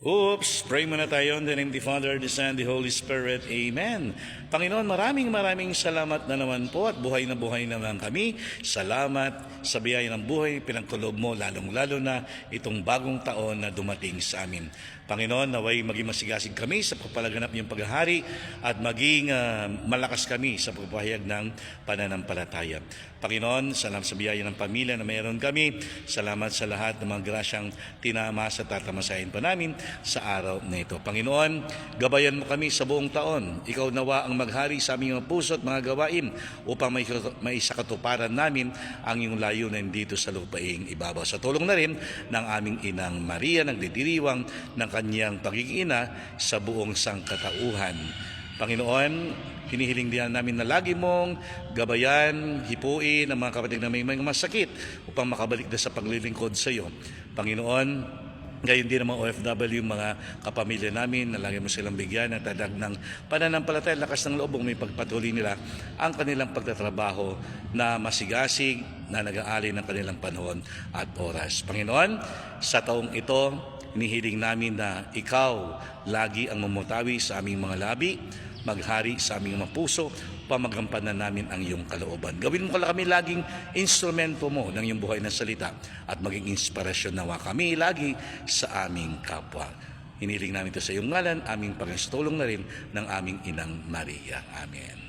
Oops, pray muna tayo in the name of the Father, the Son, the Holy Spirit. Amen. Panginoon, maraming salamat na naman po at buhay na naman kami. Salamat sa biyaya ng buhay, pinagkulob mo, lalong-lalo na itong bagong taon na dumating sa amin. Panginoon, naway maging masigasig kami sa pagpalaganap niyong paghahari at maging malakas kami sa pagpapahayag ng pananampalataya. Panginoon, salamat sa biyaya ng pamilya na mayroon kami. Salamat sa lahat ng mga grasyang tinamasa at tatamasahin pa namin sa araw na ito. Panginoon, gabayan mo kami sa buong taon. Ikaw nawa ang maghari sa aming mga puso at mga gawain upang may sakatuparan namin ang iyong layunin dito sa lupaing ibabaw. Sa tulong na rin ng aming inang Maria, nagdidiriwang ng kanyang pagiging ina sa buong sangkatauhan. Panginoon, hinihiling din namin na lagi mong gabayan, hipuin ang mga kapatid na may masakit upang makabalik na sa paglilingkod sa iyo. Panginoon, gayon din ang mga OFW, mga kapamilya namin, na lagi mo silang bigyan ng tadag ng pananampalataya, lakas ng loob, may pagpatuloy nila ang kanilang pagtatrabaho na masigasig, na nag-aali ng kanilang panahon at oras. Panginoon, sa taong ito, hinihiling namin na ikaw lagi ang mamutawi sa aming mga labi, maghari sa aming mga puso, pamagampanan namin ang iyong kalooban. Gawin mo kami laging instrumento mo ng iyong buhay na salita at maging inspirasyon nawa kami lagi sa aming kapwa. Hiniling namin ito sa iyong ngalan, aming pagkastulong na rin ng aming inang Maria. Amen.